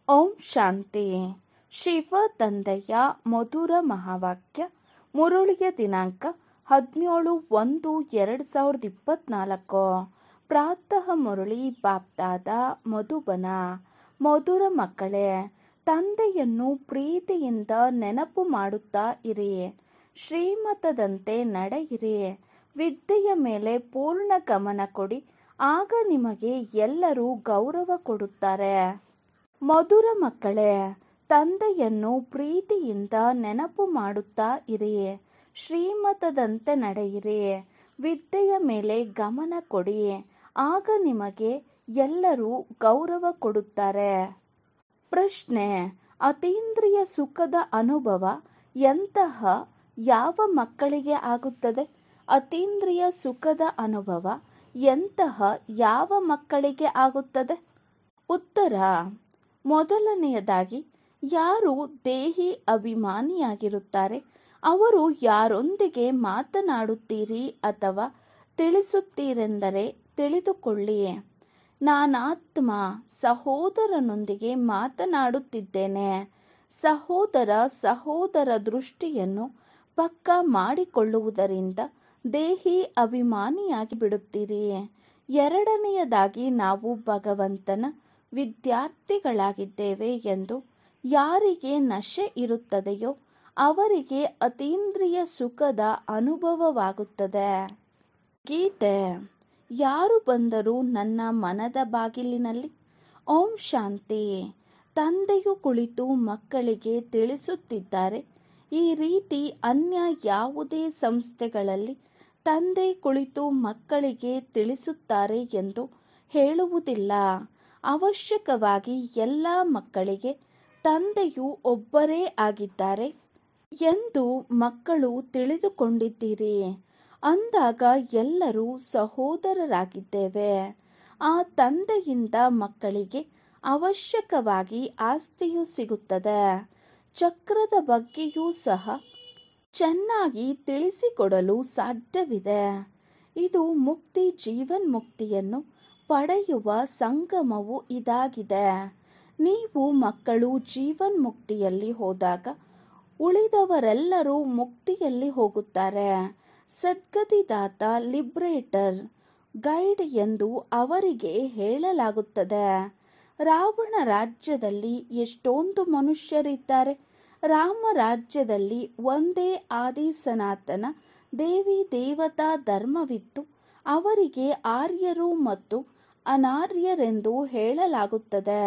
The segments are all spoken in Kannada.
ಓಂ ಶಾಂತಿ. ಶಿವ ತಂದೆಯ ಮಧುರ ಮಹಾವಾಕ್ಯ. ಮುರುಳಿಯ ದಿನಾಂಕ 17/1/2024. ಪ್ರಾತಃ ಮುರುಳಿ ಬಾಪ್ದಾದ ಮಧುಬನ. ಮಧುರ ಮಕ್ಕಳೇ, ತಂದೆಯನ್ನು ಪ್ರೀತಿಯಿಂದ ನೆನಪು ಮಾಡುತ್ತಾ ಇರಿ. ಶ್ರೀಮತದಂತೆ ನಡೆಯಿರಿ. ವಿದ್ಯೆಯ ಮೇಲೆ ಪೂರ್ಣ ಗಮನ ಕೊಡಿ. ಆಗ ನಿಮಗೆ ಎಲ್ಲರೂ ಗೌರವ ಕೊಡುತ್ತಾರೆ. ಮಧುರ ಮಕ್ಕಳೇ, ತಂದೆಯನ್ನು ಪ್ರೀತಿಯಿಂದ ನೆನಪು ಮಾಡುತ್ತಾ ಇರಿ. ಶ್ರೀಮತದಂತೆ ನಡೆಯಿರಿ. ವಿದ್ಯೆಯ ಮೇಲೆ ಗಮನ ಕೊಡಿ. ಆಗ ನಿಮಗೆ ಎಲ್ಲರೂ ಗೌರವ ಕೊಡುತ್ತಾರೆ. ಪ್ರಶ್ನೆ: ಅತೀಂದ್ರಿಯ ಸುಖದ ಅನುಭವ ಯಾವ ಮಕ್ಕಳಿಗೆ ಆಗುತ್ತದೆ? ಅತೀಂದ್ರಿಯ ಸುಖದ ಅನುಭವ ಯಾವ ಮಕ್ಕಳಿಗೆ ಆಗುತ್ತದೆ? ಉತ್ತರ: ಮೊದಲನೆಯದಾಗಿ, ಯಾರು ದೇಹಿ ಅಭಿಮಾನಿಯಾಗಿರುತ್ತಾರೆ ಅವರು ಯಾರೊಂದಿಗೆ ಮಾತನಾಡುತ್ತೀರಿ ಅಥವಾ ತಿಳಿಸುತ್ತೀರೆಂದರೆ ತಿಳಿದುಕೊಳ್ಳಿ. ನಾನಾತ್ಮ ಸಹೋದರನೊಂದಿಗೆ ಮಾತನಾಡುತ್ತಿದ್ದೇನೆ. ಸಹೋದರ ದೃಷ್ಟಿಯನ್ನು ಪಕ್ಕಾ ಮಾಡಿಕೊಳ್ಳುವುದರಿಂದ ದೇಹಿ ಅಭಿಮಾನಿಯಾಗಿ ಬಿಡುತ್ತೀರಿ. ಎರಡನೆಯದಾಗಿ, ನಾವು ಭಗವಂತನ ವಿದ್ಯಾರ್ಥಿಗಳಾಗಿದ್ದೇವೆ ಎಂದು ಯಾರಿಗೆ ನಶೆ ಇರುತ್ತದೆಯೋ ಅವರಿಗೆ ಅತೀಂದ್ರಿಯ ಸುಖದ ಅನುಭವವಾಗುತ್ತದೆ. ಗೀತೆ: ಯಾರು ಬಂದರು ನನ್ನ ಮನದ ಬಾಗಿಲಿನಲ್ಲಿ? ಓಂ ಶಾಂತಿ. ತಂದೆಯು ಕುಳಿತು ಮಕ್ಕಳಿಗೆ ತಿಳಿಸುತ್ತಿದ್ದಾರೆ. ಈ ರೀತಿ ಅನ್ಯ ಯಾವುದೇ ಸಂಸ್ಥೆಗಳಲ್ಲಿ ತಂದೆ ಕುಳಿತು ಮಕ್ಕಳಿಗೆ ತಿಳಿಸುತ್ತಾರೆ ಎಂದು ಹೇಳುವುದಿಲ್ಲ. ಅವಶ್ಯಕವಾಗಿ ಎಲ್ಲ ಮಕ್ಕಳಿಗೆ ತಂದೆಯು ಒಬ್ಬರೇ ಆಗಿದ್ದಾರೆ ಎಂದು ಮಕ್ಕಳು ತಿಳಿದುಕೊಂಡಿದ್ದೀರಿ. ಅಂದಾಗ ಎಲ್ಲರೂ ಸಹೋದರರಾಗಿದ್ದೇವೆ. ಆ ತಂದೆಯಿಂದ ಮಕ್ಕಳಿಗೆ ಅವಶ್ಯಕವಾಗಿ ಆಸ್ತಿಯು ಸಿಗುತ್ತದೆ. ಚಕ್ರದ ಬಗ್ಗೆಯೂ ಸಹ ಚೆನ್ನಾಗಿ ತಿಳಿಸಿಕೊಡಲು ಸಾಧ್ಯವಿದೆ. ಇದು ಮುಕ್ತಿ, ಜೀವನ್ಮುಕ್ತಿಯನ್ನು ಪಡೆಯುವ ಸಂಗಮವು ಇದಾಗಿದೆ. ನೀವು ಮಕ್ಕಳು ಜೀವನ್ಮುಕ್ತಿಯಲ್ಲಿ ಹೋದಾಗ ಉಳಿದವರೆಲ್ಲರೂ ಮುಕ್ತಿಯಲ್ಲಿ ಹೋಗುತ್ತಾರೆ. ಸದ್ಗತಿದಾತ, ಲಿಬ್ರೇಟರ್, ಗೈಡ್ ಎಂದು ಅವರಿಗೆ ಹೇಳಲಾಗುತ್ತದೆ. ರಾವಣ ರಾಜ್ಯದಲ್ಲಿ ಎಷ್ಟೊಂದು ಮನುಷ್ಯರಿದ್ದಾರೆ. ರಾಮ ರಾಜ್ಯದಲ್ಲಿ ಒಂದೇ ಆದಿ ಸನಾತನ ದೇವಿ ದೇವತಾ ಧರ್ಮವಿತ್ತು. ಅವರಿಗೆ ಆರ್ಯರು ಮತ್ತು ಅನಾರ್ಯರೆಂದು ಹೇಳಲಾಗುತ್ತದೆ.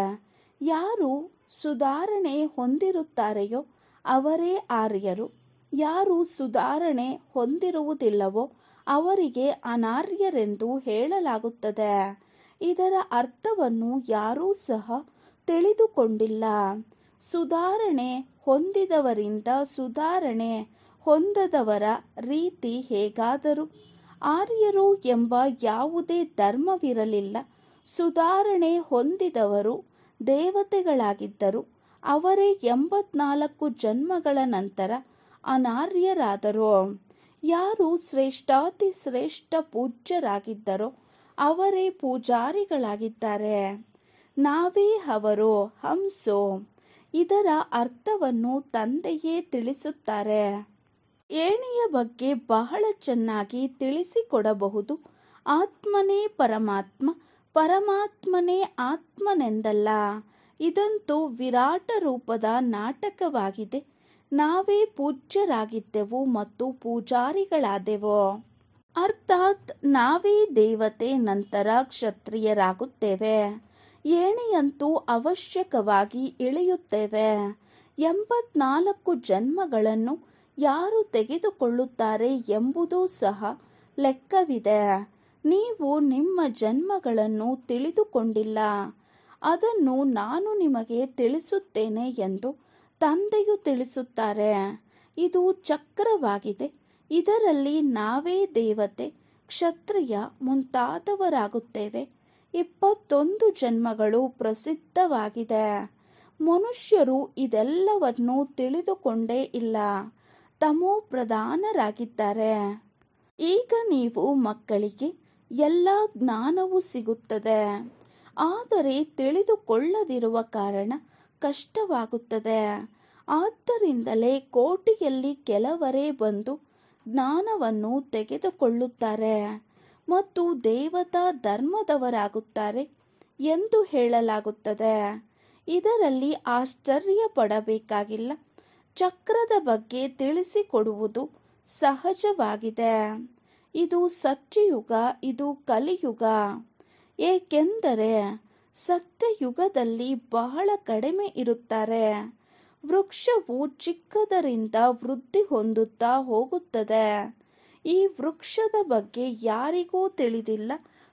ಯಾರು ಸುಧಾರಣೆ ಹೊಂದಿರುತ್ತಾರೆಯೋ ಅವರೇ ಆರ್ಯರು. ಯಾರು ಸುಧಾರಣೆ ಹೊಂದಿರುವುದಿಲ್ಲವೋ ಅವರಿಗೆ ಅನಾರ್ಯರೆಂದು ಹೇಳಲಾಗುತ್ತದೆ. ಇದರ ಅರ್ಥವನ್ನು ಯಾರೂ ಸಹ ತಿಳಿದುಕೊಂಡಿಲ್ಲ. ಸುಧಾರಣೆ ಹೊಂದಿದವರಿಂದ ಸುಧಾರಣೆ ಹೊಂದದವರ ರೀತಿ ಹೇಗಾದರೂ ಆರ್ಯರು ಎಂಬ ಯಾವುದೇ ಧರ್ಮವಿರಲಿಲ್ಲ. ಸುಧಾರಣೆ ಹೊಂದಿದವರು ದೇವತೆಗಳಾಗಿದ್ದರು. ಅವರೇ 84 ಜನ್ಮಗಳ ನಂತರ ಅನಾರ್ಯರಾದರು. ಯಾರು ಶ್ರೇಷ್ಠಾತಿ ಶ್ರೇಷ್ಠ ಪೂಜ್ಯರಾಗಿದ್ದರೋ ಅವರೇ ಪೂಜಾರಿಗಳಾಗಿದ್ದಾರೆ. ನಾವೇ ಅವರು ಹಂಸೋ. ಇದರ ಅರ್ಥವನ್ನು ತಂದೆಯೇ ತಿಳಿಸುತ್ತಾರೆ. ಏಣಿಯ ಬಗ್ಗೆ ಬಹಳ ಚೆನ್ನಾಗಿ ತಿಳಿಸಿಕೊಡಬಹುದು. ಆತ್ಮನೇ ಪರಮಾತ್ಮ, ಪರಮಾತ್ಮನೇ ಆತ್ಮನೆಂದಲ್ಲ. ಇದಂತೂ ವಿರಾಟ ರೂಪದ ನಾಟಕವಾಗಿದೆ. ನಾವೇ ಪೂಜ್ಯರಾಗಿದ್ದೆವು ಮತ್ತು ಪೂಜಾರಿಗಳಾದೆವು. ಅರ್ಥಾತ್ ನಾವೇ ದೇವತೆ, ನಂತರ ಕ್ಷತ್ರಿಯರಾಗುತ್ತೇವೆ. ಏಣಿಯಂತೂ ಅವಶ್ಯಕವಾಗಿ ಇಳಿಯುತ್ತೇವೆ. 84 ಜನ್ಮಗಳನ್ನು ಯಾರು ತೆಗೆದುಕೊಳ್ಳುತ್ತಾರೆ ಎಂಬುದೂ ಸಹ ಲೆಕ್ಕವಿದೆ. ನೀವು ನಿಮ್ಮ ಜನ್ಮಗಳನ್ನು ತಿಳಿದುಕೊಂಡಿಲ್ಲ. ಅದನ್ನು ನಾನು ನಿಮಗೆ ತಿಳಿಸುತ್ತೇನೆ ಎಂದು ತಂದೆಯು ತಿಳಿಸುತ್ತಾರೆ. ಇದು ಚಕ್ರವಾಗಿದೆ. ಇದರಲ್ಲಿ ನಾವೇ ದೇವತೆ, ಕ್ಷತ್ರಿಯ ಮುಂತಾದವರಾಗುತ್ತೇವೆ. 21 ಜನ್ಮಗಳು ಪ್ರಸಿದ್ಧವಾಗಿದೆ. ಮನುಷ್ಯರು ಇದೆಲ್ಲವನ್ನು ತಿಳಿದುಕೊಂಡೇ ಇಲ್ಲ. ತಮೋ ಪ್ರಧಾನರಾಗಿದ್ದಾರೆ. ಈಗ ನೀವು ಮಕ್ಕಳಿಗೆ ಎಲ್ಲ ಜ್ಞಾನವೂ ಸಿಗುತ್ತದೆ. ಆದರೆ ತಿಳಿದುಕೊಳ್ಳದಿರುವ ಕಾರಣ ಕಷ್ಟವಾಗುತ್ತದೆ. ಆದ್ದರಿಂದಲೇ ಕೋಟಿಯಲ್ಲಿ ಕೆಲವರೇ ಬಂದು ಜ್ಞಾನವನ್ನು ತೆಗೆದುಕೊಳ್ಳುತ್ತಾರೆ ಮತ್ತು ದೇವತಾ ಧರ್ಮದವರಾಗುತ್ತಾರೆ ಎಂದು ಹೇಳಲಾಗುತ್ತದೆ. ಇದರಲ್ಲಿ ಆಶ್ಚರ್ಯ ಪಡಬೇಕಾಗಿಲ್ಲ. ಚಕ್ರದ ಬಗ್ಗೆ ತಿಳಿಸಿಕೊಡುವುದು ಸಹಜವಾಗಿದೆ. ಇದು ಸತ್ಯಯುಗ, ಇದು ಕಲಿಯುಗ. ಏಕೆಂದರೆ ಸತ್ಯಯುಗದಲ್ಲಿ ಬಹಳ ಕಡಿಮೆ ಇರುತ್ತಾರೆ. ವೃಕ್ಷವು ಚಿಕ್ಕದರಿಂದ ವೃದ್ಧಿ ಹೊಂದುತ್ತಾ ಹೋಗುತ್ತದೆ. ಈ ವೃಕ್ಷದ ಬಗ್ಗೆ ಯಾರಿಗೂ ತಿಳಿದಿಲ್ಲ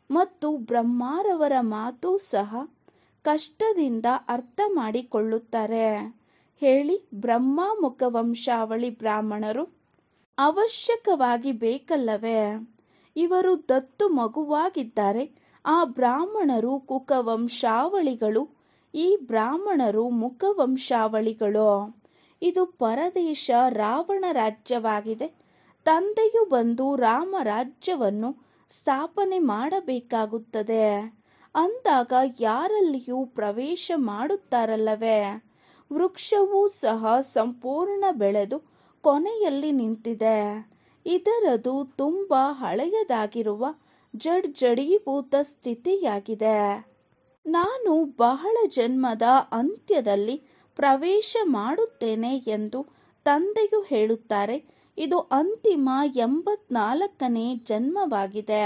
ಮತ್ತು ಬ್ರಹ್ಮಾರವರ ಮಾತು ಸಹ ಕಷ್ಟದಿಂದ ಅರ್ಥ ಮಾಡಿಕೊಳ್ಳುತ್ತಾರೆ. ಹೇಳಿ, ಬ್ರಹ್ಮ ಮುಖವಂಶಾವಳಿ ಬ್ರಾಹ್ಮಣರು ಅವಶ್ಯಕವಾಗಿ ಬೇಕಲ್ಲವೇ? ಇವರು ದತ್ತು ಮಗುವಾಗಿದ್ದಾರೆ. ಆ ಬ್ರಾಹ್ಮಣರು ಕುಕವಂಶಾವಳಿಗಳು, ಈ ಬ್ರಾಹ್ಮಣರು ಮುಖವಂಶಾವಳಿಗಳು. ಇದು ಪರದೇಶ ರಾವಣ ರಾಜ್ಯವಾಗಿದೆ. ತಂದೆಯು ಬಂದು ರಾಮರಾಜ್ಯವನ್ನು ಸ್ಥಾಪನೆ ಮಾಡಬೇಕಾಗುತ್ತದೆ. ಅಂದಾಗ ಯಾರಲ್ಲಿಯೂ ಪ್ರವೇಶ ಮಾಡುತ್ತಾರಲ್ಲವೇ? ವೃಕ್ಷವೂ ಸಹ ಸಂಪೂರ್ಣ ಬೆಳೆದು ಕೊನೆಯಲ್ಲಿ ನಿಂತಿದೆ. ಇದರದು ತುಂಬಾ ಹಳೆಯದಾಗಿರುವ ಜಡೀಭೂತ ಸ್ಥಿತಿಯಾಗಿದೆ. ನಾನು ಬಹಳ ಜನ್ಮದ ಅಂತ್ಯದಲ್ಲಿ ಪ್ರವೇಶ ಮಾಡುತ್ತೇನೆ ಎಂದು ತಂದೆಯು ಹೇಳುತ್ತಾರೆ. ಇದು ಅಂತಿಮ 84ನೇ ಜನ್ಮವಾಗಿದೆ.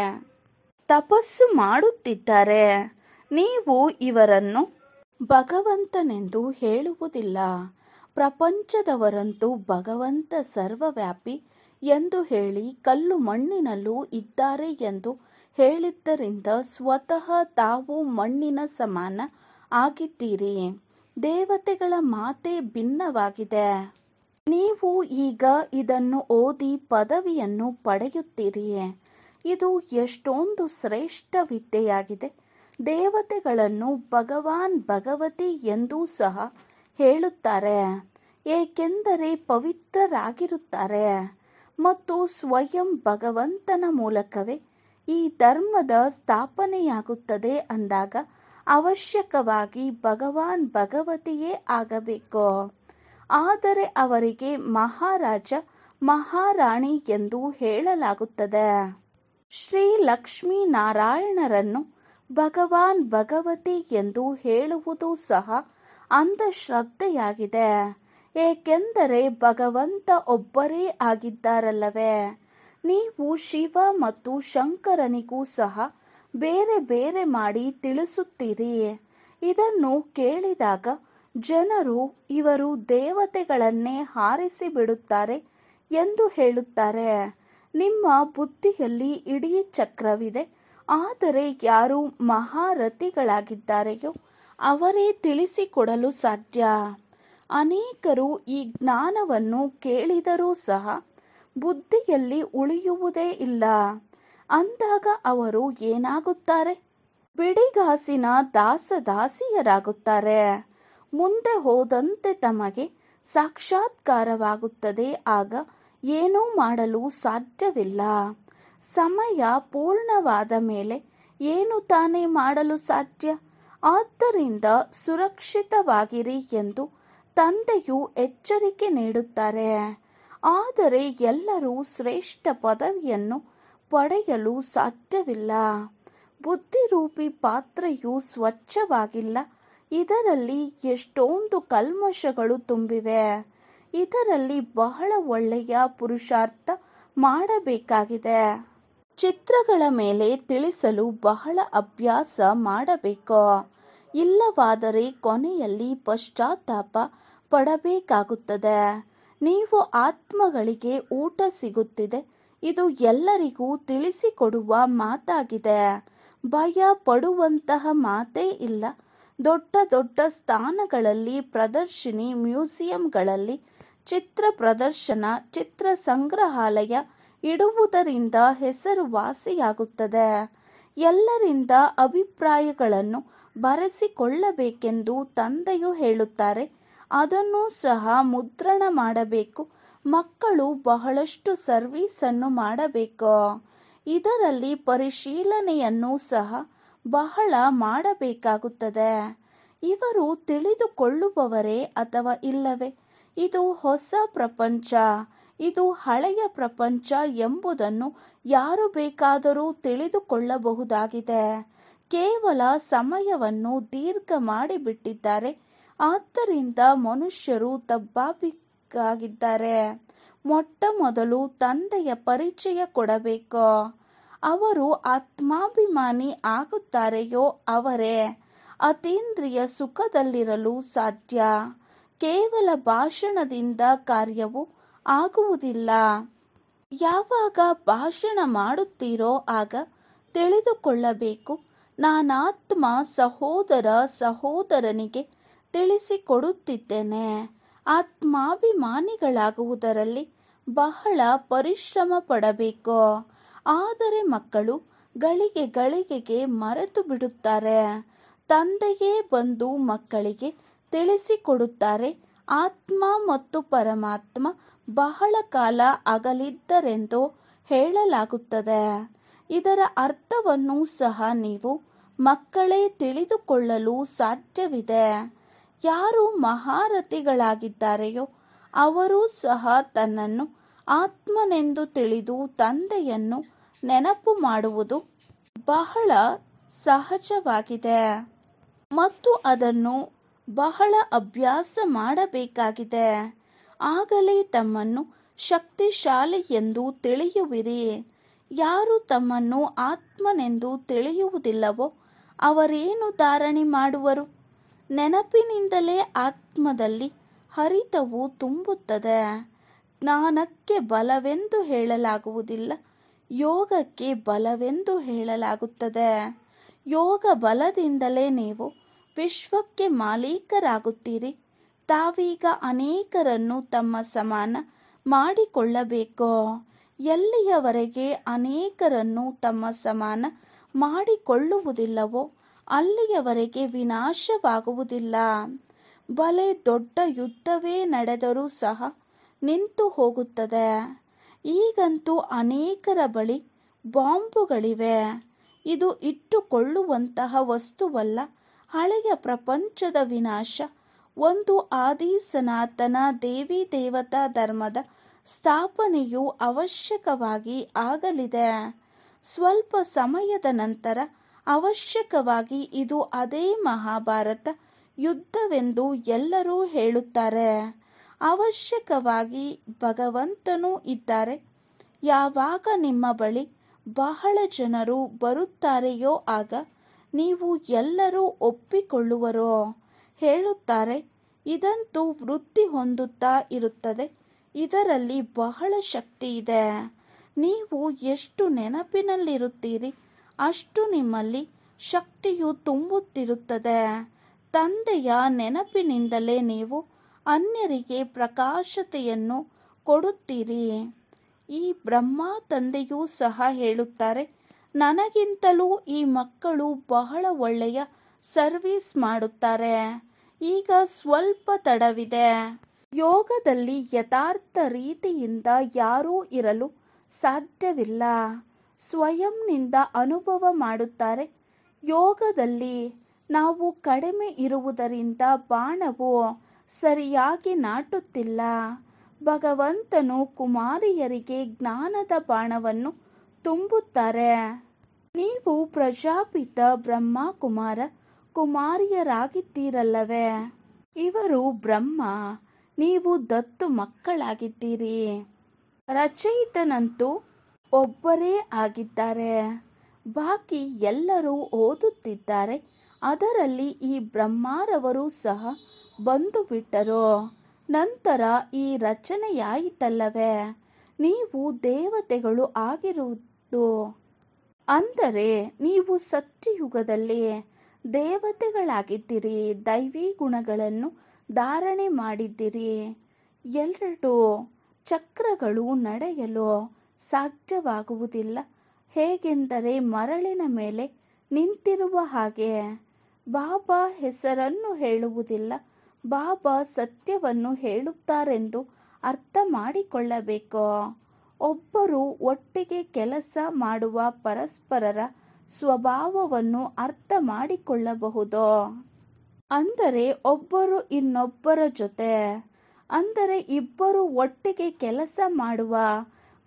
ತಪಸ್ಸು ಮಾಡುತ್ತಿದ್ದಾರೆ. ನೀವು ಇವರನ್ನು ಭಗವಂತನೆಂದು ಹೇಳುವುದಿಲ್ಲ. ಪ್ರಪಂಚದವರಂತೂ ಭಗವಂತ ಸರ್ವವ್ಯಾಪಿ ಎಂದು ಹೇಳಿ ಕಲ್ಲು ಮಣ್ಣಿನಲ್ಲೂ ಇದ್ದಾರೆ ಎಂದು ಹೇಳಿದ್ದರಿಂದ ಸ್ವತಃ ತಾವು ಮಣ್ಣಿನ ಸಮಾನ ಆಗಿದ್ದೀರಿ. ದೇವತೆಗಳ ಮಾತೇ ಭಿನ್ನವಾಗಿದೆ. ನೀವು ಈಗ ಇದನ್ನು ಓದಿ ಪದವಿಯನ್ನು ಪಡೆಯುತ್ತೀರಿ. ಇದು ಎಷ್ಟೊಂದು ಶ್ರೇಷ್ಠ ವಿದ್ಯೆಯಾಗಿದೆ. ದೇವತೆಗಳನ್ನು ಭಗವಾನ್ ಭಗವತಿ ಎಂದೂ ಸಹ ಹೇಳುತ್ತಾರೆ. ಏಕೆಂದರೆ ಪವಿತ್ರರಾಗಿರುತ್ತಾರೆ ಮತ್ತು ಸ್ವಯಂ ಭಗವಂತನ ಮೂಲಕವೇ ಈ ಧರ್ಮದ ಸ್ಥಾಪನೆಯಾಗುತ್ತದೆ. ಅಂದಾಗ ಅವಶ್ಯಕವಾಗಿ ಭಗವಾನ್ ಭಗವತಿಯೇ ಆಗಬೇಕು. ಆದರೆ ಅವರಿಗೆ ಮಹಾರಾಜ ಮಹಾರಾಣಿ ಎಂದು ಹೇಳಲಾಗುತ್ತದೆ. ಶ್ರೀ ಲಕ್ಷ್ಮೀನಾರಾಯಣರನ್ನು ಭಗವಾನ್ ಭಗವತಿ ಎಂದು ಹೇಳುವುದು ಸಹ ಅಂಧಶ್ರದ್ಧೆಯಾಗಿದೆ. ಏಕೆಂದರೆ ಭಗವಂತ ಒಬ್ಬರೇ ಆಗಿದ್ದಾರಲ್ಲವೇ? ನೀವು ಶಿವ ಮತ್ತು ಶಂಕರನಿಗೂ ಸಹ ಬೇರೆ ಬೇರೆ ಮಾಡಿ ತಿಳಿಸುತ್ತೀರಿ. ಇದನ್ನು ಕೇಳಿದಾಗ ಜನರು ಇವರು ದೇವತೆಗಳನ್ನೇ ಹಾರಿಸಿ ಬಿಡುತ್ತಾರೆ ಎಂದು ಹೇಳುತ್ತಾರೆ. ನಿಮ್ಮ ಬುದ್ಧಿಯಲ್ಲಿ ಇಡೀ ಚಕ್ರವಿದೆ. ಆದರೆ ಯಾರು ಮಹಾರಥಿಗಳಾಗಿದ್ದಾರೆಯೋ ಅವರೇ ತಿಳಿಸಿಕೊಡಲು ಸಾಧ್ಯ. ಅನೇಕರು ಈ ಜ್ಞಾನವನ್ನು ಕೇಳಿದರೂ ಸಹ ಬುದ್ಧಿಯಲ್ಲಿ ಉಳಿಯುವುದೇ ಇಲ್ಲ. ಅಂದಾಗ ಅವರು ಏನಾಗುತ್ತಾರೆ? ಬಿಡಿಗಾಸಿನ ದಾಸದಾಸಿಯರಾಗುತ್ತಾರೆ. ಮುಂದೆ ಹೋದಂತೆ ತಮಗೆ ಸಾಕ್ಷಾತ್ಕಾರವಾಗುತ್ತದೆ. ಆಗ ಏನೂ ಮಾಡಲು ಸಾಧ್ಯವಿಲ್ಲ. ಸಮಯ ಪೂರ್ಣವಾದ ಮೇಲೆ ಏನು ತಾನೇ ಮಾಡಲು ಸಾಧ್ಯ? ಆದ್ದರಿಂದ ಸುರಕ್ಷಿತವಾಗಿರಿ ಎಂದು ತಂದೆಯು ಎಚ್ಚರಿಕೆ ನೀಡುತ್ತಾರೆ. ಆದರೆ ಎಲ್ಲರೂ ಶ್ರೇಷ್ಠ ಪದವಿಯನ್ನು ಪಡೆಯಲು ಸಾಧ್ಯವಿಲ್ಲ. ಬುದ್ಧಿರೂಪಿ ಪಾತ್ರೆಯು ಸ್ವಚ್ಛವಾಗಿಲ್ಲ. ಇದರಲ್ಲಿ ಎಷ್ಟೊಂದು ಕಲ್ಮಶಗಳು ತುಂಬಿವೆ. ಇದರಲ್ಲಿ ಬಹಳ ಒಳ್ಳೆಯ ಪುರುಷಾರ್ಥ ಮಾಡಬೇಕಾಗಿದೆ. ಚಿತ್ರಗಳ ಮೇಲೆ ತಿಳಿಸಲು ಬಹಳ ಅಭ್ಯಾಸ ಮಾಡಬೇಕು. ಇಲ್ಲವಾದರೆ ಕೊನೆಯಲ್ಲಿ ಪಶ್ಚಾತ್ತಾಪ ಪಡಬೇಕಾಗುತ್ತದೆ. ನೀವು ಆತ್ಮಗಳಿಗೆ ಊಟ ಸಿಗುತ್ತಿದೆ. ಇದು ಎಲ್ಲರಿಗೂ ತಿಳಿಸಿಕೊಡುವ ಮಾತಾಗಿದೆ. ಭಯ ಪಡುವಂತಹ ಮಾತೇ ಇಲ್ಲ. ದೊಡ್ಡ ದೊಡ್ಡ ಸ್ಥಾನಗಳಲ್ಲಿ ಪ್ರದರ್ಶಿನಿ, ಮ್ಯೂಸಿಯಂಗಳಲ್ಲಿ ಚಿತ್ರ ಪ್ರದರ್ಶನ, ಚಿತ್ರ ಸಂಗ್ರಹಾಲಯ ಇಡುವುದರಿಂದ ಹೆಸರುವಾಸಿಯಾಗುತ್ತದೆ. ಎಲ್ಲರಿಂದ ಅಭಿಪ್ರಾಯಗಳನ್ನು ಬರೆಸಿಕೊಳ್ಳಬೇಕೆಂದು ತಂದೆಯು ಹೇಳುತ್ತಾರೆ. ಅದನ್ನು ಸಹ ಮುದ್ರಣ ಮಾಡಬೇಕು. ಮಕ್ಕಳು ಬಹಳಷ್ಟು ಸರ್ವೀಸನ್ನು ಮಾಡಬೇಕು. ಇದರಲ್ಲಿ ಪರಿಶೀಲನೆಯನ್ನು ಸಹ ಬಹಳ ಮಾಡಬೇಕಾಗುತ್ತದೆ. ಇವರು ತಿಳಿದುಕೊಳ್ಳುವವರೇ ಅಥವಾ ಇಲ್ಲವೇ? ಇದು ಹೊಸ ಪ್ರಪಂಚ, ಇದು ಹಳೆಯ ಪ್ರಪಂಚ ಎಂಬುದನ್ನು ಯಾರು ಬೇಕಾದರೂ ತಿಳಿದುಕೊಳ್ಳಬಹುದಾಗಿದೆ. ಕೇವಲ ಸಮಯವನ್ನು ದೀರ್ಘ ಮಾಡಿಬಿಟ್ಟಿದ್ದಾರೆ. ಆದ್ದರಿಂದ ಮನುಷ್ಯರು ತಬ್ಬಾಬಿಗಾಗಿದ್ದಾರೆ. ಮೊಟ್ಟ ಮೊದಲು ತಂದೆಯ ಪರಿಚಯ ಕೊಡಬೇಕು. ಅವರು ಆತ್ಮಾಭಿಮಾನಿ ಆಗುತ್ತಾರೆಯೋ ಅವರೇ ಅತೀಂದ್ರಿಯ ಸುಖದಲ್ಲಿರಲು ಸಾಧ್ಯ. ಕೇವಲ ಭಾಷಣದಿಂದ ಕಾರ್ಯವು ಆಗುವುದಿಲ್ಲ. ಯಾವಾಗ ಭಾಷಣ ಮಾಡುತ್ತೀರೋ ಆಗ ತಿಳಿದುಕೊಳ್ಳಬೇಕು, ನಾನಾತ್ಮ ಸಹೋದರ ಸಹೋದರನಿಗೆ ತಿಳಿಸಿಕೊಡುತ್ತಿದ್ದೇನೆ. ಆತ್ಮಾಭಿಮಾನಿಗಳಾಗುವುದರಲ್ಲಿ ಬಹಳ ಪರಿಶ್ರಮ ಪಡಬೇಕು. ಆದರೆ ಮಕ್ಕಳು ಗಳಿಗೆ ಗಳಿಗೆಗೆ ಮರೆತು ಬಿಡುತ್ತಾರೆ. ತಂದೆಯೇ ಬಂದು ಮಕ್ಕಳಿಗೆ ತಿಳಿಸಿಕೊಡುತ್ತಾರೆ. ಆತ್ಮ ಮತ್ತು ಪರಮಾತ್ಮ ಬಹಳ ಕಾಲ ಅಗಲಿದ್ದರೆಂದು ಹೇಳಲಾಗುತ್ತದೆ. ಇದರ ಅರ್ಥವನ್ನು ಸಹ ನೀವು ಮಕ್ಕಳೇ ತಿಳಿದುಕೊಳ್ಳಲು ಸಾಧ್ಯವಿದೆ. ಯಾರು ಮಹಾರಥಿಗಳಾಗಿದ್ದಾರೆಯೋ ಅವರೂ ಸಹ ತನ್ನನ್ನು ಆತ್ಮನೆಂದು ತಿಳಿದು ತಂದೆಯನ್ನು ನೆನಪು ಮಾಡುವುದು ಬಹಳ ಸಹಜವಾಗಿದೆ ಮತ್ತು ಅದನ್ನು ಬಹಳ ಅಭ್ಯಾಸ ಮಾಡಬೇಕಾಗಿದೆ. ಆಗಲೇ ತಮ್ಮನ್ನು ಶಕ್ತಿಶಾಲಿ ಎಂದು ತಿಳಿಯುವಿರಿ. ಯಾರು ತಮ್ಮನ್ನು ಆತ್ಮನೆಂದು ತಿಳಿಯುವುದಿಲ್ಲವೋ ಅವರೇನು ಧಾರಣೆ ಮಾಡುವರು? ನೆನಪಿನಿಂದಲೇ ಆತ್ಮದಲ್ಲಿ ಹರಿತವು ತುಂಬುತ್ತದೆ. ಜ್ಞಾನಕ್ಕೆ ಬಲವೆಂದು ಹೇಳಲಾಗುವುದಿಲ್ಲ, ಯೋಗಕ್ಕೆ ಬಲವೆಂದು ಹೇಳಲಾಗುತ್ತದೆ. ಯೋಗ ಬಲದಿಂದಲೇ ನೀವು ವಿಶ್ವಕ್ಕೆ ಮಾಲೀಕರಾಗುತ್ತೀರಿ. ತಾವೀಗ ಅನೇಕರನ್ನು ತಮ್ಮ ಸಮಾನ ಮಾಡಿಕೊಳ್ಳಬೇಕು. ಎಲ್ಲಿಯವರೆಗೆ ಅನೇಕರನ್ನು ತಮ್ಮ ಸಮಾನ ಮಾಡಿಕೊಳ್ಳುವುದಿಲ್ಲವೋ ಅಲ್ಲಿಯವರೆಗೆ ವಿನಾಶವಾಗುವುದಿಲ್ಲ. ಬಲೆ ದೊಡ್ಡ ಯುದ್ಧವೇ ನಡೆದರೂ ಸಹ ನಿಂತು ಹೋಗುತ್ತದೆ. ಈಗಂತೂ ಅನೇಕರ ಬಳಿ ಬಾಂಬುಗಳಿವೆ. ಇದು ಇಟ್ಟುಕೊಳ್ಳುವಂತಹ ವಸ್ತುವಲ್ಲ. ಹಳೆಯ ಪ್ರಪಂಚದ ವಿನಾಶ, ಒಂದು ಆದಿ ಸನಾತನ ದೇವಿ ದೇವತಾ ಧರ್ಮದ ಸ್ಥಾಪನೆಯು ಅವಶ್ಯಕವಾಗಿ ಆಗಲಿದೆ. ಸ್ವಲ್ಪ ಸಮಯದ ನಂತರ ಅವಶ್ಯಕವಾಗಿ ಇದು ಅದೇ ಮಹಾಭಾರತ ಯುದ್ಧವೆಂದು ಎಲ್ಲರೂ ಹೇಳುತ್ತಾರೆ. ಅವಶ್ಯಕವಾಗಿ ಭಗವಂತನೂ ಇದ್ದಾರೆ. ಯಾವಾಗ ನಿಮ್ಮ ಬಳಿ ಬಹಳ ಜನರು ಬರುತ್ತಾರೆಯೋ ಆಗ ನೀವು ಎಲ್ಲರೂ ಒಪ್ಪಿಕೊಳ್ಳುವರು. ಹೇಳುತ್ತಾರೆ, ಇದಂತೂ ವೃದ್ಧಿ ಹೊಂದುತ್ತಾ ಇರುತ್ತದೆ, ಇದರಲ್ಲಿ ಬಹಳ ಶಕ್ತಿ ಇದೆ. ನೀವು ಎಷ್ಟು ನೆನಪಿನಲ್ಲಿರುತ್ತೀರಿ ಅಷ್ಟು ನಿಮ್ಮಲ್ಲಿ ಶಕ್ತಿಯು ತುಂಬುತ್ತಿರುತ್ತದೆ. ತಂದೆಯ ನೆನಪಿನಿಂದಲೇ ನೀವು ಅನ್ಯರಿಗೆ ಪ್ರಕಾಶತೆಯನ್ನು ಕೊಡುತ್ತೀರಿ. ಈ ಬ್ರಹ್ಮ ತಂದೆಯೂ ಸಹ ಹೇಳುತ್ತಾರೆ, ನನಗಿಂತಲೂ ಈ ಮಕ್ಕಳು ಬಹಳ ಒಳ್ಳೆಯ ಸರ್ವಿಸ್ ಮಾಡುತ್ತಾರೆ. ಈಗ ಸ್ವಲ್ಪ ತಡವಿದೆ. ಯೋಗದಲ್ಲಿ ಯಥಾರ್ಥ ರೀತಿಯಿಂದ ಯಾರೂ ಇರಲು ಸಾಧ್ಯವಿಲ್ಲ. ಸ್ವಯಂನಿಂದ ಅನುಭವ ಮಾಡುತ್ತಾರೆ. ಯೋಗದಲ್ಲಿ ನಾವು ಕಡಿಮೆ ಇರುವುದರಿಂದ ಬಾಣವು ಸರಿಯಾಗಿ ನಾಟುತ್ತಿಲ್ಲ. ಭಗವಂತನು ಕುಮಾರಿಯರಿಗೆ ಜ್ಞಾನದ ಬಾಣವನ್ನು ತುಂಬುತ್ತಾರೆ. ನೀವು ಪ್ರಜಾಪಿತ ಬ್ರಹ್ಮ ಕುಮಾರ ಕುಮಾರಿಯರಾಗಿದ್ದೀರಲ್ಲವೇ? ಇವರು ಬ್ರಹ್ಮ, ನೀವು ದತ್ತು ಮಕ್ಕಳಾಗಿದ್ದೀರಿ. ರಚಯಿತನಂತೂ ಒಬ್ಬರೇ ಆಗಿದ್ದಾರೆ. ಬಾಕಿ ಎಲ್ಲರೂ ಓದುತ್ತಿದ್ದಾರೆ. ಅದರಲ್ಲಿ ಈ ಬ್ರಹ್ಮರವರು ಸಹ ಬಂದು ಬಿಟ್ಟರು. ನಂತರ ಈ ರಚನೆಯಾಯಿತಲ್ಲವೇ? ನೀವು ದೇವತೆಗಳು ಆಗಿರುವುದು ಅಂದರೆ ನೀವು ಸತ್ಯಯುಗದಲ್ಲಿ ದೇವತೆಗಳಾಗಿದ್ದೀರಿ. ದೈವಿ ಗುಣಗಳನ್ನು ಧಾರಣೆ ಮಾಡಿದ್ದೀರಿ. 2 ಚಕ್ರಗಳು ನಡೆಯಲು ಸಾಧ್ಯವಾಗುವುದಿಲ್ಲ. ಹೇಗೆಂದರೆ ಮರಳಿನ ಮೇಲೆ ನಿಂತಿರುವ ಹಾಗೆ. ಬಾಬಾ ಹೆಸರನ್ನು ಹೇಳುವುದಿಲ್ಲ. ಬಾಬಾ ಸತ್ಯವನ್ನು ಹೇಳುತ್ತಾರೆಂದು ಅರ್ಥ ಮಾಡಿಕೊಳ್ಳಬೇಕು. ಒಬ್ಬರು ಒಟ್ಟಿಗೆ ಕೆಲಸ ಮಾಡುವ ಪರಸ್ಪರರ ಸ್ವಭಾವವನ್ನು ಅರ್ಥ ಮಾಡಿಕೊಳ್ಳಬಹುದು. ಅಂದರೆ ಒಬ್ಬರು ಇನ್ನೊಬ್ಬರ ಜೊತೆ, ಅಂದರೆ ಇಬ್ಬರು ಒಟ್ಟಿಗೆ ಕೆಲಸ ಮಾಡುವ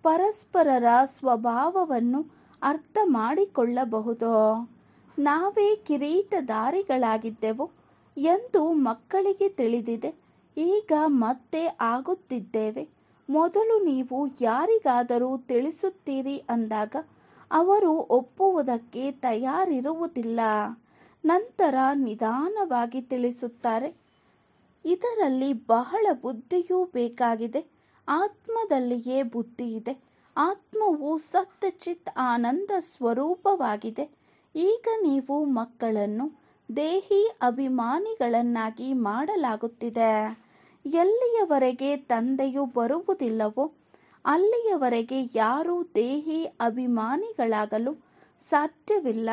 ಪರಸ್ಪರರ ಸ್ವಭಾವವನ್ನು ಅರ್ಥ ಮಾಡಿಕೊಳ್ಳಬಹುದು. ನಾವೇ ಕಿರೀಟಧಾರಿಗಳಾಗಿದ್ದೆವು ಎಂದು ಮಕ್ಕಳಿಗೆ ತಿಳಿದಿದೆ. ಈಗ ಮತ್ತೆ ಆಗುತ್ತಿದ್ದೇವೆ. ಮೊದಲು ನೀವು ಯಾರಿಗಾದರೂ ತಿಳಿಸುತ್ತೀರಿ ಅಂದಾಗ ಅವರು ಒಪ್ಪುವುದಕ್ಕೆ ತಯಾರಿರುವುದಿಲ್ಲ. ನಂತರ ನಿಧಾನವಾಗಿ ತಿಳಿಸುತ್ತಾರೆ. ಇದರಲ್ಲಿ ಬಹಳ ಬುದ್ಧಿಯೂ ಬೇಕಾಗಿದೆ. ಆತ್ಮದಲ್ಲಿಯೇ ಬುದ್ಧಿ ಇದೆ. ಆತ್ಮವು ಸತ್ ಚಿತ್ ಆನಂದ ಸ್ವರೂಪವಾಗಿದೆ. ಈಗ ನೀವು ಮಕ್ಕಳನ್ನು ದೇಹಿ ಅಭಿಮಾನಿಗಳನ್ನಾಗಿ ಮಾಡಲಾಗುತ್ತಿದೆ. ಎಲ್ಲಿಯವರೆಗೆ ತಂದೆಯು ಬರುವುದಿಲ್ಲವೋ ಅಲ್ಲಿಯವರೆಗೆ ಯಾರೂ ದೇಹಿ ಅಭಿಮಾನಿಗಳಾಗಲು ಸಾಧ್ಯವಿಲ್ಲ.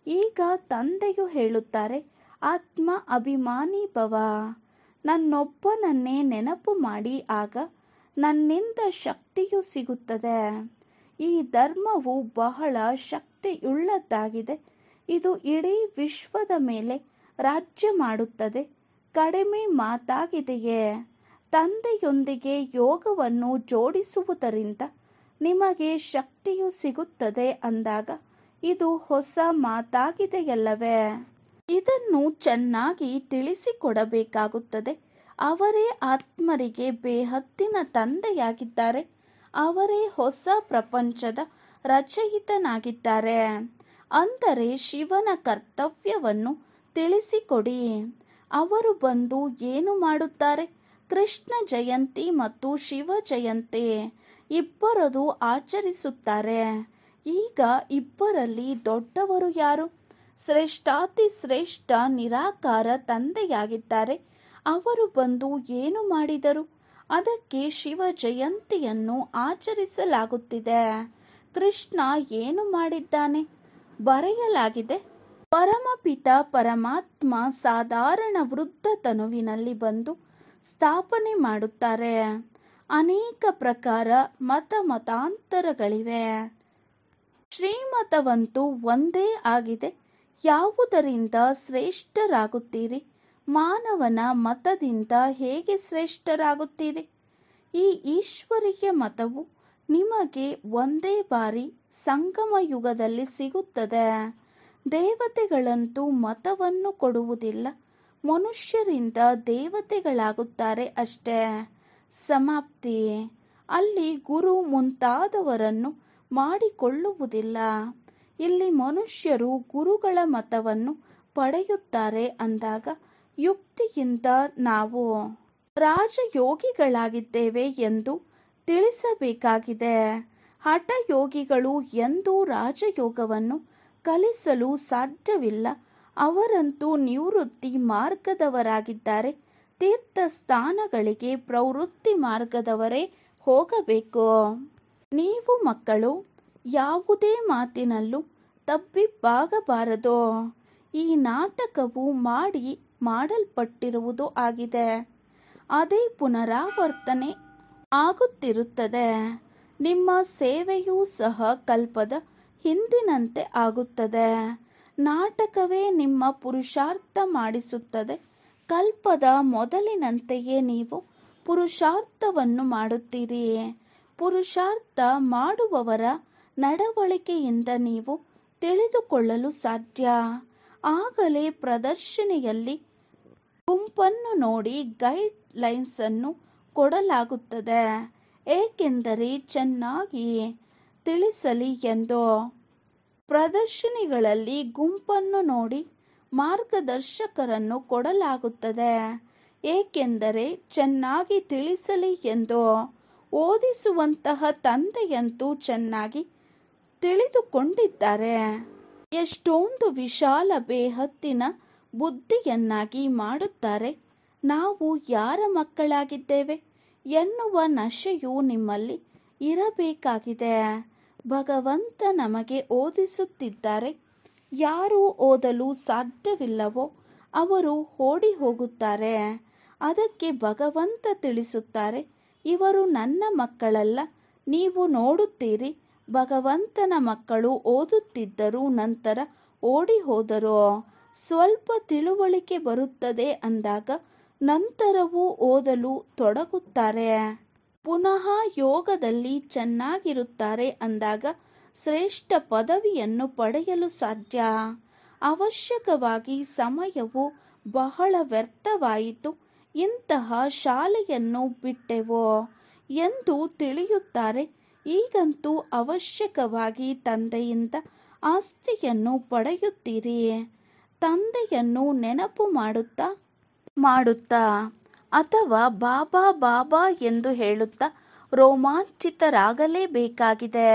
ಈಗ ತಂದೆಯು ಹೇಳುತ್ತಾರೆ, ಆತ್ಮ ಅಭಿಮಾನಿ ಭವ. ನನ್ನೊಬ್ಬನನ್ನೇ ನೆನಪು ಮಾಡಿ, ಆಗ ನನ್ನಿಂದ ಶಕ್ತಿಯು ಸಿಗುತ್ತದೆ. ಈ ಧರ್ಮವು ಬಹಳ ಶಕ್ತಿಯುಳ್ಳದ್ದಾಗಿದೆ. ಇದು ಇಡೀ ವಿಶ್ವದ ಮೇಲೆ ರಾಜ್ಯ ಮಾಡುತ್ತದೆ. ಕಡಿಮೆ ಮಾತಾಗಿದೆಯೇ? ತಂದೆಯೊಂದಿಗೆ ಯೋಗವನ್ನು ಜೋಡಿಸುವುದರಿಂದ ನಿಮಗೆ ಶಕ್ತಿಯು ಸಿಗುತ್ತದೆ ಅಂದಾಗ ಇದು ಹೊಸ ಮಾತಾಗಿದೆಯಲ್ಲವೇ? ಇದನ್ನು ಚೆನ್ನಾಗಿ ತಿಳಿಸಿಕೊಡಬೇಕಾಗುತ್ತದೆ. ಅವರೇ ಆತ್ಮರಿಗೆ ಬೇಹದ್ದಿನ ತಂದೆಯಾಗಿದ್ದಾರೆ. ಅವರೇ ಹೊಸ ಪ್ರಪಂಚದ ರಚಯಿತನಾಗಿದ್ದಾರೆ. ಅಂದರೆ ಶಿವನ ಕರ್ತವ್ಯವನ್ನು ತಿಳಿಸಿಕೊಡಿ. ಅವರು ಬಂದು ಏನು ಮಾಡುತ್ತಾರೆ? ಕೃಷ್ಣ ಜಯಂತಿ ಮತ್ತು ಶಿವ ಜಯಂತಿ ಇಬ್ಬರದು ಆಚರಿಸುತ್ತಾರೆ. ಈಗ ಇಬ್ಬರಲ್ಲಿ ದೊಡ್ಡವರು ಯಾರು? ಶ್ರೇಷ್ಠಾತಿ ಶ್ರೇಷ್ಠ ನಿರಾಕಾರ ತಂದೆಯಾಗಿದ್ದಾರೆ. ಅವರು ಬಂದು ಏನು ಮಾಡಿದರು? ಅದಕ್ಕೆ ಶಿವ ಜಯಂತಿಯನ್ನು ಆಚರಿಸಲಾಗುತ್ತಿದೆ. ಕೃಷ್ಣ ಏನು ಮಾಡಿದ್ದಾನೆ? ಬರೆಯಲಾಗಿದೆ. ಪರಮಪಿತ ಪರಮಾತ್ಮ ಸಾಧಾರಣ ವೃದ್ಧ ತನುವಿನಲ್ಲಿ ಬಂದು ಸ್ಥಾಪನೆ ಮಾಡುತ್ತಾರೆ. ಅನೇಕ ಪ್ರಕಾರ ಮತಾಂತರಗಳಿವೆ. ಶ್ರೀಮತವಂತೂ ಒಂದೇ ಆಗಿದೆ. ಯಾವುದರಿಂದ ಶ್ರೇಷ್ಠರಾಗುತ್ತೀರಿ? ಮಾನವನ ಮತದಿಂದ ಹೇಗೆ ಶ್ರೇಷ್ಠರಾಗುತ್ತೀರಿ? ಈ ಈಶ್ವರೀಯ ಮತವು ನಿಮಗೆ ಒಂದೇ ಬಾರಿ ಸಂಗಮ ಯುಗದಲ್ಲಿ ಸಿಗುತ್ತದೆ. ದೇವತೆಗಳಂತೂ ಮತವನ್ನು ಕೊಡುವುದಿಲ್ಲ. ಮನುಷ್ಯರಿಂದ ದೇವತೆಗಳಾಗುತ್ತಾರೆ ಅಷ್ಟೇ. ಸಮಾಪ್ತಿ. ಅಲ್ಲಿ ಗುರು ಮುಂತಾದವರನ್ನು ಮಾಡಿಕೊಳ್ಳುವುದಿಲ್ಲ. ಇಲ್ಲಿ ಮನುಷ್ಯರು ಗುರುಗಳ ಮತವನ್ನು ಪಡೆಯುತ್ತಾರೆ ಅಂದಾಗ ಯುಕ್ತಿಯಿಂದ ನಾವು ರಾಜಯೋಗಿಗಳಾಗಿದ್ದೇವೆ ಎಂದು ತಿಳಿಸಬೇಕಾಗಿದೆ. ಹಠಯೋಗಿಗಳು ಎಂದೂ ರಾಜಯೋಗವನ್ನು ಕಲಿಸಲು ಸಾಧ್ಯವಿಲ್ಲ. ಅವರಂತೂ ನಿವೃತ್ತಿ ಮಾರ್ಗದವರಾಗಿದ್ದಾರೆ. ತೀರ್ಥಸ್ಥಾನಗಳಿಗೆ ಪ್ರವೃತ್ತಿ ಮಾರ್ಗದವರೇ ಹೋಗಬೇಕು. ನೀವು ಮಕ್ಕಳು ಯಾವುದೇ ಮಾತಿನಲ್ಲೂ ತಬ್ಬಿಬ್ಬಾಗಬಾರದು. ಈ ನಾಟಕವು ಮಾಡಲ್ಪಟ್ಟಿರುವುದು ಆಗಿದೆ. ಅದೇ ಪುನರಾವರ್ತನೆ ಆಗುತ್ತಿರುತ್ತದೆ. ನಿಮ್ಮ ಸೇವೆಯೂ ಸಹ ಕಲ್ಪದ ಹಿಂದಿನಂತೆ ಆಗುತ್ತದೆ. ನಾಟಕವೇ ನಿಮ್ಮ ಪುರುಷಾರ್ಥ ಮಾಡಿಸುತ್ತದೆ. ಕಲ್ಪದ ಮೊದಲಿನಂತೆಯೇ ನೀವು ಪುರುಷಾರ್ಥವನ್ನು ಮಾಡುತ್ತೀರಿ. ಪುರುಷಾರ್ಥ ಮಾಡುವವರ ನಡವಳಿಕೆಯಿಂದ ನೀವು ತಿಳಿದುಕೊಳ್ಳಲು ಸಾಧ್ಯ. ಆಗಲೇ ಪ್ರದರ್ಶನೆಯಲ್ಲಿ ಗುಂಪನ್ನು ನೋಡಿ ಗೈಡ್ ಲೈನ್ಸ್ ಅನ್ನು ಕೊಡಲಾಗುತ್ತದೆ. ಏಕೆಂದರೆ ಚೆನ್ನಾಗಿ ತಿಳಿಸಲಿ ಎಂದು. ಪ್ರದರ್ಶನಗಳಲ್ಲಿ ಗುಂಪನ್ನು ನೋಡಿ ಮಾರ್ಗದರ್ಶಕರನ್ನು ಕೊಡಲಾಗುತ್ತದೆ. ಏಕೆಂದರೆ ಚೆನ್ನಾಗಿ ತಿಳಿಸಲಿ ಎಂದು. ಓದಿಸುವಂತಹ ತಂದೆಯಂತೂ ಚೆನ್ನಾಗಿ ತಿಳಿದುಕೊಂಡಿದ್ದಾರೆ. ಎಷ್ಟೊಂದು ವಿಶಾಲ ಬೇಹದ್ದಿನ ಬುದ್ಧಿಯನ್ನಾಗಿ ಮಾಡುತ್ತಾರೆ. ನಾವು ಯಾರ ಮಕ್ಕಳಾಗಿದ್ದೇವೆ ಎನ್ನುವ ನಶೆಯು ನಿಮ್ಮಲ್ಲಿ ಇರಬೇಕಾಗಿದೆ. ಭಗವಂತ ನಮಗೆ ಓದಿಸುತ್ತಿದ್ದಾರೆ. ಯಾರು ಓದಲು ಸಾಧ್ಯವಿಲ್ಲವೋ ಅವರು ಓಡಿ ಹೋಗುತ್ತಾರೆ. ಅದಕ್ಕೆ ಭಗವಂತ ತಿಳಿಸುತ್ತಾರೆ, ಇವರು ನನ್ನ ಮಕ್ಕಳಲ್ಲ. ನೀವು ನೋಡುತ್ತೀರಿ, ಭಗವಂತನ ಮಕ್ಕಳು ಓದುತ್ತಿದ್ದರು, ನಂತರ ಓಡಿ ಹೋದರು. ಸ್ವಲ್ಪ ತಿಳುವಳಿಕೆ ಬರುತ್ತದೆ ಅಂದಾಗ ನಂತರವೂ ಓದಲು ತೊಡಗುತ್ತಾರೆ. ಪುನಃ ಯೋಗದಲ್ಲಿ ಚೆನ್ನಾಗಿರುತ್ತಾರೆ ಅಂದಾಗ ಶ್ರೇಷ್ಠ ಪದವಿಯನ್ನು ಪಡೆಯಲು ಸಾಧ್ಯ. ಅವಶ್ಯಕವಾಗಿ ಸಮಯವು ಬಹಳ ವ್ಯರ್ಥವಾಯಿತು, ಇಂತಹ ಶಾಲೆಯನ್ನು ಬಿಟ್ಟೆವೋ ಎಂದು ತಿಳಿಯುತ್ತಾರೆ. ಈಗಂತೂ ಅವಶ್ಯಕವಾಗಿ ತಂದೆಯಿಂದ ಆಸ್ತಿಯನ್ನು ಪಡೆಯುತ್ತೀರಿ. ತಂದೆಯನ್ನು ನೆನಪು ಮಾಡುತ್ತಾ ಅಥವಾ ಬಾಬಾ ಬಾಬಾ ಎಂದು ಹೇಳುತ್ತಾ ರೋಮಾಂಚಿತರಾಗಲೇಬೇಕಾಗಿದೆ.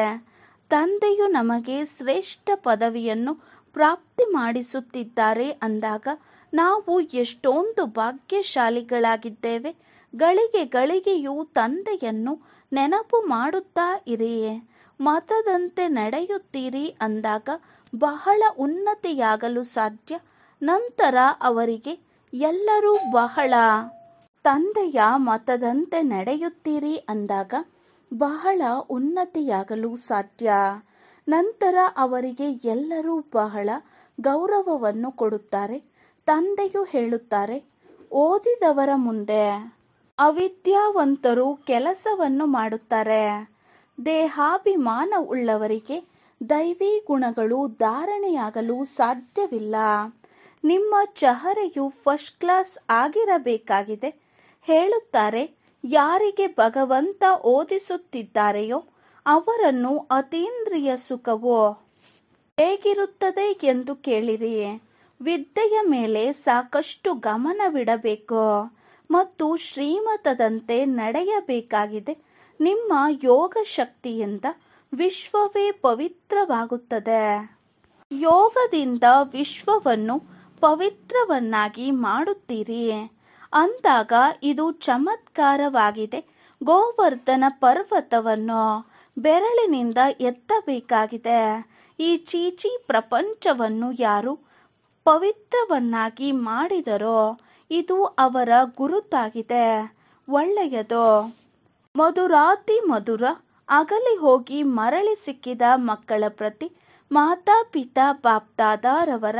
ತಂದೆಯು ನಮಗೆ ಶ್ರೇಷ್ಠ ಪದವಿಯನ್ನು ಪ್ರಾಪ್ತಿ ಮಾಡಿಸುತ್ತಿದ್ದಾರೆ ಅಂದಾಗ ನಾವು ಎಷ್ಟೊಂದು ಭಾಗ್ಯಶಾಲಿಗಳಾಗಿದ್ದೇವೆ. ಗಳಿಗೆ ಗಳಿಗೆಯೂ ತಂದೆಯನ್ನು ನೆನಪು ಮಾಡುತ್ತಾ ಇರಿ. ಮತದಂತೆ ನಡೆಯುತ್ತೀರಿ ಅಂದಾಗ ಬಹಳ ಉನ್ನತಿಯಾಗಲು ಸಾಧ್ಯ. ನಂತರ ಅವರಿಗೆ ಎಲ್ಲರೂ ಬಹಳ ತಂದೆಯ ಮತದಂತೆ ನಡೆಯುತ್ತೀರಿ ಅಂದಾಗ ಬಹಳ ಉನ್ನತಿಯಾಗಲು ಸಾಧ್ಯ. ನಂತರ ಅವರಿಗೆ ಎಲ್ಲರೂ ಬಹಳ ಗೌರವವನ್ನು ಕೊಡುತ್ತಾರೆ. ತಂದೆಯು ಹೇಳುತ್ತಾರೆ, ಓದಿದವರ ಮುಂದೆ ಅವಿದ್ಯಾವಂತರು ಕೆಲಸವನ್ನು ಮಾಡುತ್ತಾರೆ. ದೇಹಾಭಿಮಾನ ಉಳ್ಳವರಿಗೆ ದೈವಿ ಗುಣಗಳು ಧಾರಣೆಯಾಗಲು ಸಾಧ್ಯವಿಲ್ಲ. ನಿಮ್ಮ ಚಹರೆಯು ಫಸ್ಟ್ ಕ್ಲಾಸ್ ಆಗಿರಬೇಕಾಗಿದೆ. ಹೇಳುತ್ತಾರೆ, ಯಾರಿಗೆ ಭಗವಂತ ಓದಿಸುತ್ತಿದ್ದಾರೆಯೋ ಅವರನ್ನು ಅತೀಂದ್ರಿಯ ಸುಖವು ಹೇಗಿರುತ್ತದೆ ಎಂದು ಕೇಳಿರಿ. ವಿದ್ಯೆಯ ಮೇಲೆ ಸಾಕಷ್ಟು ಗಮನವಿಡಬೇಕು ಮತ್ತು ಶ್ರೀಮತದಂತೆ ನಡೆಯಬೇಕಾಗಿದೆ. ನಿಮ್ಮ ಯೋಗ ಶಕ್ತಿಯಿಂದ ವಿಶ್ವವೇ ಪವಿತ್ರವಾಗುತ್ತದೆ. ಯೋಗದಿಂದ ವಿಶ್ವವನ್ನು ಪವಿತ್ರವನ್ನಾಗಿ ಮಾಡುತ್ತೀರಿ ಅಂದಾಗ ಇದು ಚಮತ್ಕಾರವಾಗಿದೆ. ಗೋವರ್ಧನ ಪರ್ವತವನ್ನು ಬೆರಳಿನಿಂದ ಎತ್ತಬೇಕಾಗಿದೆ. ಈ ಚೀಚಿ ಪ್ರಪಂಚವನ್ನು ಯಾರು ಪವಿತ್ರವನ್ನಾಗಿ ಮಾಡಿದರೋ ಇದು ಅವರ ಗುರುತಾಗಿದೆ. ಒಳ್ಳೆಯದು. ಮಧುರಾತಿ ಮಧುರ ಅಗಲಿ ಹೋಗಿ ಮರಳಿ ಸಿಕ್ಕಿದ ಮಕ್ಕಳ ಪ್ರತಿ ಮಾತಾಪಿತಾ ಬಾಪ್ದಾದಾರವರ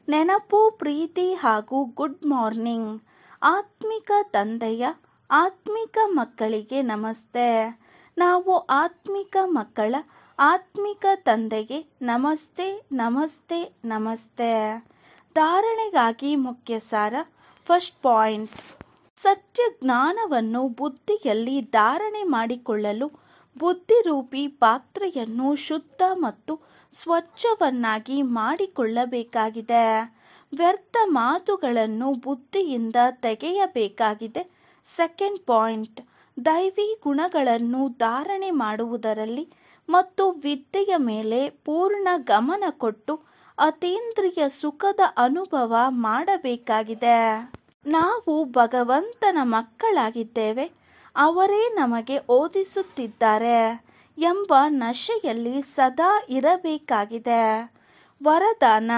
ನೆನಪು, ಪ್ರೀತಿ ಹಾಗೂ ಗುಡ್ ಮಾರ್ನಿಂಗ್. ಆತ್ಮಿಕ ತಂದೆಯ ಆತ್ಮಿಕ ಮಕ್ಕಳಿಗೆ ನಮಸ್ತೆ. ನಾವು ಆತ್ಮಿಕ ಮಕ್ಕಳ ಆತ್ಮಿಕ ತಂದೆಗೆ ನಮಸ್ತೆ ನಮಸ್ತೆ ನಮಸ್ತೆ. ಧಾರಣೆಗಾಗಿ ಮುಖ್ಯ ಸಾರ. ಫಸ್ಟ್ ಪಾಯಿಂಟ್, ಸತ್ಯ ಜ್ಞಾನವನ್ನು ಬುದ್ಧಿಯಲ್ಲಿ ಧಾರಣೆ ಮಾಡಿಕೊಳ್ಳಲು ಬುದ್ಧಿರೂಪಿ ಪಾತ್ರೆಯನ್ನು ಶುದ್ಧ ಮತ್ತು ಸ್ವಚ್ಛವನ್ನಾಗಿ ಮಾಡಿಕೊಳ್ಳಬೇಕಾಗಿದೆ. ವ್ಯರ್ಥ ಮಾತುಗಳನ್ನು ಬುದ್ಧಿಯಿಂದ ತೆಗೆಯಬೇಕಾಗಿದೆ. ಸೆಕೆಂಡ್ ಪಾಯಿಂಟ್, ದೈವಿ ಗುಣಗಳನ್ನು ಧಾರಣೆ ಮಾಡುವುದರಲ್ಲಿ ಮತ್ತು ವಿದ್ಯೆಯ ಮೇಲೆ ಪೂರ್ಣ ಗಮನ ಕೊಟ್ಟು ಅತೀಂದ್ರಿಯ ಸುಖದ ಅನುಭವ ಮಾಡಬೇಕಾಗಿದೆ. ನಾವು ಭಗವಂತನ ಮಕ್ಕಳಾಗಿದ್ದೇವೆ, ಅವರೇ ನಮಗೆ ಓದಿಸುತ್ತಿದ್ದಾರೆ ಎಂಬ ನಶೆಯಲ್ಲಿ ಸದಾ ಇರಬೇಕಾಗಿದೆ. ವರದಾನ: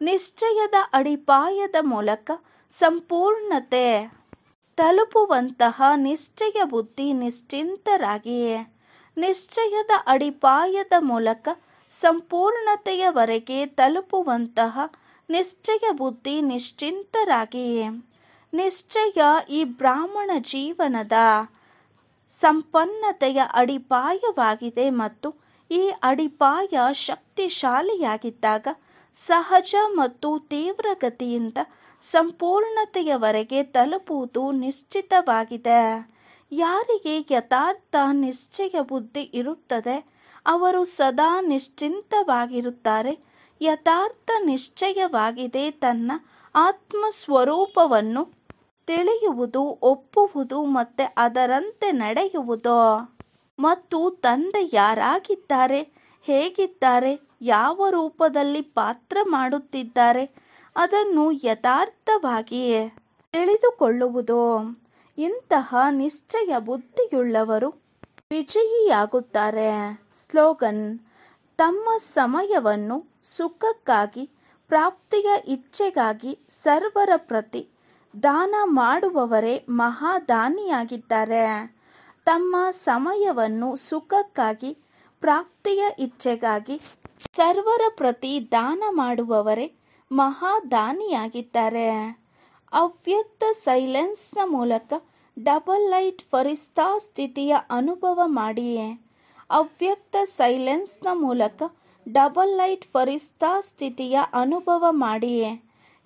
ನಿಶ್ಚಯದ ಅಡಿಪಾಯದ ಮೂಲಕ ಸಂಪೂರ್ಣತೆ ತಲುಪುವಂತಹ ನಿಶ್ಚಯ ಬುದ್ಧಿ ನಿಶ್ಚಿಂತರಾಗಿ. ನಿಶ್ಚಯದ ಅಡಿಪಾಯದ ಮೂಲಕ ಸಂಪೂರ್ಣತೆಯವರೆಗೆ ತಲುಪುವಂತಹ ನಿಶ್ಚಯ ಬುದ್ಧಿ ನಿಶ್ಚಿಂತರಾಗಿ. ನಿಶ್ಚಯ ಈ ಬ್ರಾಹ್ಮಣ ಜೀವನದ ಸಂಪನ್ನತೆಯ ಅಡಿಪಾಯವಾಗಿದೆ ಮತ್ತು ಈ ಅಡಿಪಾಯ ಶಕ್ತಿಶಾಲಿಯಾಗಿದ್ದಾಗ ಸಹಜ ಮತ್ತು ತೀವ್ರಗತಿಯಿಂದ ಸಂಪೂರ್ಣತೆಯವರೆಗೆ ತಲುಪುವುದು ನಿಶ್ಚಿತವಾಗಿದೆ. ಯಾರಿಗೆ ಯಥಾರ್ಥ ನಿಶ್ಚಯ ಬುದ್ಧಿ ಇರುತ್ತದೆ ಅವರು ಸದಾ ನಿಶ್ಚಿಂತವಾಗಿರುತ್ತಾರೆ. ಯಥಾರ್ಥ ನಿಶ್ಚಯವಾಗಿದೆ ತನ್ನ ಆತ್ಮ ಸ್ವರೂಪವನ್ನು ತಿಳಿಯುವುದು, ಒಪ್ಪುವುದು ಮತ್ತು ಅದರಂತೆ ನಡೆಯುವುದು. ಮತ್ತು ತಂದೆ ಯಾರಾಗಿದ್ದಾರೆ, ಹೇಗಿದ್ದಾರೆ, ಯಾವ ರೂಪದಲ್ಲಿ ಪಾತ್ರ ಮಾಡುತ್ತಿದ್ದಾರೆ ಅದನ್ನು ಯಥಾರ್ಥವಾಗಿ ತಿಳಿದುಕೊಳ್ಳುವುದು. ಇಂತಹ ನಿಶ್ಚಯ ಬುದ್ಧಿಯುಳ್ಳವರು ವಿಜಯಿಯಾಗುತ್ತಾರೆ. ಸ್ಲೋಗನ್: ತಮ್ಮ ಸಮಯವನ್ನು ಸುಖಕ್ಕಾಗಿ, ಪ್ರಾಪ್ತಿಯ ಇಚ್ಛೆಗಾಗಿ ಸರ್ವರ ಪ್ರತಿ ದಾನ ಮಾಡುವವರೇ ಮಹಾದಾನಿಯಾಗಿದ್ದಾರೆ. ತಮ್ಮ ಸಮಯವನ್ನು ಸುಖಕ್ಕಾಗಿ, ಪ್ರಾಪ್ತಿಯ ಇಚ್ಛೆಗಾಗಿ ಸರ್ವರ ಪ್ರತಿ ದಾನ ಮಾಡುವವರೇ ಮಹಾದಾನಿಯಾಗಿದ್ದಾರೆ. ಅವ್ಯಕ್ತ ಸೈಲೆನ್ಸ್ನ ಮೂಲಕ ಡಬಲ್ ಲೈಟ್ ಫರಿಸ್ತಾ ಸ್ಥಿತಿಯ ಅನುಭವ ಮಾಡಿ. ಅವ್ಯಕ್ತ ಸೈಲೆನ್ಸ್ನ ಮೂಲಕ ಡಬಲ್ ಲೈಟ್ ಫರಿಸ್ತಾ ಸ್ಥಿತಿಯ ಅನುಭವ ಮಾಡಿ.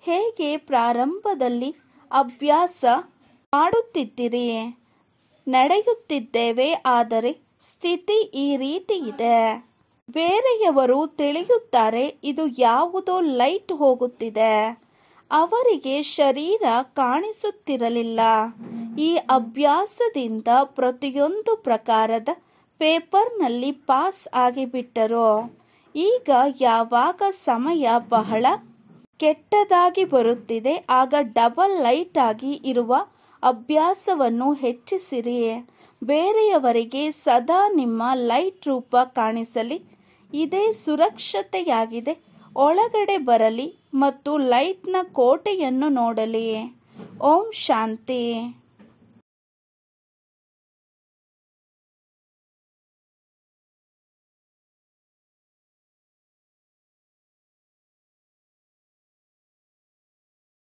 ಹೇಗೆ ಪ್ರಾರಂಭದಲ್ಲಿ ಅಭ್ಯಾಸ ಮಾಡುತ್ತಿದ್ದಿರಿ? ನಡೆಯುತ್ತಿದ್ದೇವೆ, ಆದರೆ ಸ್ಥಿತಿ ಈ ರೀತಿ ಇದೆ. ಬೇರೆಯವರು ತಿಳಿಯುತ್ತಾರೆ, ಇದು ಯಾವುದೋ ಲೈಟ್ ಹೋಗುತ್ತಿದೆ. ಅವರಿಗೆ ಶರೀರ ಕಾಣಿಸುತ್ತಿರಲಿಲ್ಲ. ಈ ಅಭ್ಯಾಸದಿಂದ ಪ್ರತಿಯೊಂದು ಪ್ರಕಾರದ ಪೇಪರ್ನಲ್ಲಿ ಪಾಸ್ ಆಗಿಬಿಟ್ಟರು. ಈಗ ಯಾವಾಗ ಸಮಯ ಬಹಳ ಕೆಟ್ಟದಾಗಿ ಬರುತ್ತಿದೆ, ಆಗ ಡಬಲ್ ಲೈಟ್ ಆಗಿ ಇರುವ ಅಭ್ಯಾಸವನ್ನು ಹೆಚ್ಚಿಸಿರಿ. ಬೇರೆಯವರಿಗೆ ಸದಾ ನಿಮ್ಮ ಲೈಟ್ ರೂಪ ಕಾಣಿಸಲಿ. ಇದೇ ಸುರಕ್ಷತೆಯಾಗಿದೆ. ಒಳಗಡೆ ಬರಲಿ ಮತ್ತು ಲೈಟ್ನ ಕೋಟೆಯನ್ನು ನೋಡಲಿ. ಓಂ ಶಾಂತಿ.